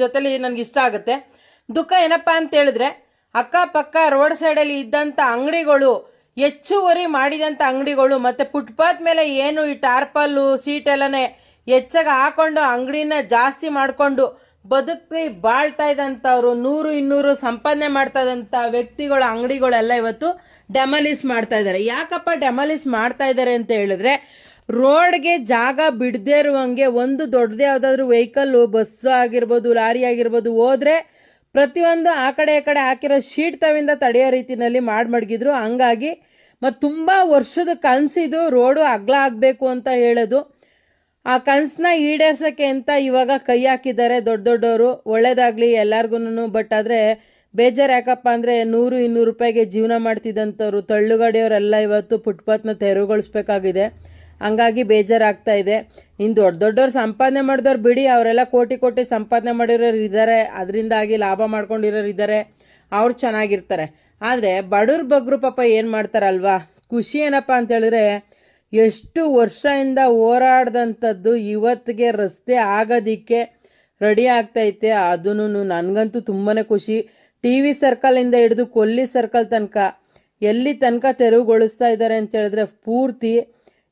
ಜೊತೆಲಿ ನನಗೆ ಇಷ್ಟ ಆಗುತ್ತೆ. ದುಃಖ ಏನಪ್ಪ ಅಂತ ಹೇಳಿದ್ರೆ, ಅಕ್ಕಪಕ್ಕ ರೋಡ್ ಸೈಡಲ್ಲಿ ಇದ್ದಂಥ ಅಂಗಡಿಗಳು, ಹೆಚ್ಚುವರಿ ಮಾಡಿದಂಥ ಅಂಗಡಿಗಳು, ಮತ್ತು ಫುಟ್ಪಾತ್ ಮೇಲೆ ಏನು ಈ ಟಾರ್ಪಲ್ಲು ಸೀಟೆಲ್ಲನೇ ಹೆಚ್ಚಾಗಿ ಹಾಕೊಂಡು ಅಂಗಡಿನ ಜಾಸ್ತಿ ಮಾಡಿಕೊಂಡು ಬದುಕಿ ಬಾಳ್ತಾ ಇದ್ದಂಥವ್ರು 100-200 ಸಂಪಾದನೆ ಮಾಡ್ತಾ ಇದ್ದಂಥ ವ್ಯಕ್ತಿಗಳ ಅಂಗಡಿಗಳೆಲ್ಲ ಇವತ್ತು ಡೆಮಾಲಿಸ್ ಮಾಡ್ತಾ ಇದ್ದಾರೆ. ಯಾಕಪ್ಪ ಡೆಮಾಲಿಸ್ ಮಾಡ್ತಾ ಇದ್ದಾರೆ ಅಂತ ಹೇಳಿದ್ರೆ, ರೋಡ್ಗೆ ಜಾಗ ಬಿಡದೇ ಇರುವಂಗೆ ಒಂದು ದೊಡ್ಡದೇ ಯಾವುದಾದ್ರೂ ವೆಹಿಕಲ್ಲು, ಬಸ್ ಆಗಿರ್ಬೋದು, ಲಾರಿ ಆಗಿರ್ಬೋದು ಹೋದ್ರೆ ಪ್ರತಿಯೊಂದು ಆ ಕಡೆ ಈ ಕಡೆ ಹಾಕಿರೋ ಶೀಟ್ ತವಿಂದ ತಡೆಯೋ ರೀತಿಯಲ್ಲಿ ಮಡಗಿದ್ರು. ಹಂಗಾಗಿ ಮತ್ತು ತುಂಬ ವರ್ಷದ ಕನಸಿದು ರೋಡು ಅಗಲ ಆಗಬೇಕು ಅಂತ ಹೇಳೋದು. ಆ ಕನಸನ್ನ ಈಡೇರ್ಸೋಕ್ಕೆ ಅಂತ ಇವಾಗ ಕೈ ಹಾಕಿದ್ದಾರೆ ದೊಡ್ಡವರು. ಒಳ್ಳೇದಾಗಲಿ ಎಲ್ಲರಿಗೂ. ಬಟ್ ಆದರೆ ಬೇಜಾರು ಯಾಕಪ್ಪ ಅಂದರೆ 100-200 ರೂಪಾಯಿಗೆ ಜೀವನ ಮಾಡ್ತಿದ್ದಂಥವ್ರು, ತಳ್ಳುಗಾಡಿಯವರೆಲ್ಲ ಇವತ್ತು ಫುಟ್ಪಾತ್ನ ತೆರವುಗೊಳಿಸ್ಬೇಕಾಗಿದೆ. ಹಂಗಾಗಿ ಬೇಜಾರಾಗ್ತಾ ಇದೆ. ಇನ್ನು ದೊಡ್ಡವ್ರು ಸಂಪಾದನೆ ಮಾಡಿದವ್ರು ಬಿಡಿ, ಅವರೆಲ್ಲ ಕೋಟಿ ಸಂಪಾದನೆ ಮಾಡಿರೋರು ಇದ್ದಾರೆ, ಅದರಿಂದಾಗಿ ಲಾಭ ಮಾಡ್ಕೊಂಡಿರೋರು ಇದ್ದಾರೆ, ಅವ್ರು ಚೆನ್ನಾಗಿರ್ತಾರೆ. ಆದರೆ ಬಡವ್ರ ಬಗ್ಗರು ಪಾಪ ಏನು ಮಾಡ್ತಾರಲ್ವಾ, ಖುಷಿ ಏನಪ್ಪ ಅಂತ ಹೇಳಿದ್ರೆ, ಎಷ್ಟು ವರ್ಷದಿಂದ ಹೋರಾಡ್ದಂಥದ್ದು ಇವತ್ತಿಗೆ ರಸ್ತೆ ಆಗೋದಕ್ಕೆ ರೆಡಿ ಆಗ್ತೈತೆ. ಅದೂ ನನಗಂತೂ ತುಂಬಾ ಖುಷಿ. TV ಸರ್ಕಲಿಂದ ಹಿಡಿದು ಕೊಲ್ಲಿ ಸರ್ಕಲ್ ತನಕ ಎಲ್ಲಿ ತನಕ ತೆರವುಗೊಳಿಸ್ತಾ ಇದ್ದಾರೆ ಅಂತ ಹೇಳಿದ್ರೆ ಪೂರ್ತಿ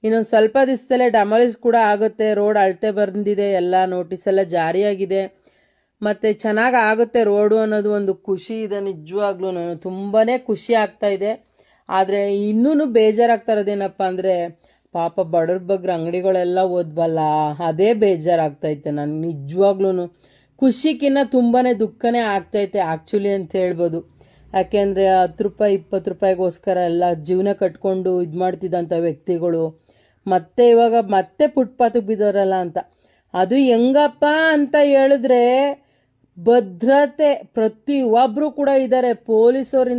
ಇನ್ನೊಂದು ಸ್ವಲ್ಪ ದಿವಸದಲ್ಲೇ ಡೆಮಾಲಿಸ್ ಕೂಡ ಆಗುತ್ತೆ. ರೋಡ್ ಅಳತೆ ಬಂದಿದೆ, ಎಲ್ಲ ನೋಟಿಸ್ ಎಲ್ಲ ಜಾರಿಯಾಗಿದೆ, ಮತ್ತು ಚೆನ್ನಾಗಿ ಆಗುತ್ತೆ ರೋಡು ಅನ್ನೋದು ಒಂದು ಖುಷಿ ಇದೆ. ನಿಜವಾಗ್ಲೂ ತುಂಬಾ ಖುಷಿ ಆಗ್ತಾ ಇದೆ. ಆದರೆ ಇನ್ನೂ ಬೇಜಾರಾಗ್ತಾ ಇರೋದೇನಪ್ಪ ಅಂದರೆ, ಪಾಪ ಬಡವ್ರ ಬಗ್ರ ಅಂಗಡಿಗಳೆಲ್ಲ ಓದ್ವಲ್ಲ, ಅದೇ ಬೇಜಾರಾಗ್ತೈತೆ. ನನಗೆ ನಿಜವಾಗ್ಲೂ ಖುಷಿಗಿನ್ನ ತುಂಬಾ ದುಃಖನೇ ಆಗ್ತೈತೆ ಆ್ಯಕ್ಚುಲಿ ಅಂತ ಹೇಳ್ಬೋದು. ಯಾಕೆಂದರೆ 10 ರೂಪಾಯಿ 20 ರೂಪಾಯಿಗೋಸ್ಕರ ಎಲ್ಲ ಜೀವನ ಕಟ್ಕೊಂಡು ಇದು ಮಾಡ್ತಿದ್ದಂಥ ವ್ಯಕ್ತಿಗಳು ಮತ್ತೆ ಇವಾಗ ಮತ್ತೆ ಫುಟ್ಪಾತಿಗೆ ಬಿದ್ದೋರಲ್ಲ ಅಂತ. ಅದು ಹೆಂಗಪ್ಪ ಅಂತ ಹೇಳಿದ್ರೆ, ಭದ್ರತೆ ಪ್ರತಿ ಒಬ್ಬರು ಕೂಡ ಇದ್ದಾರೆ. ಪೊಲೀಸವರಿಂದ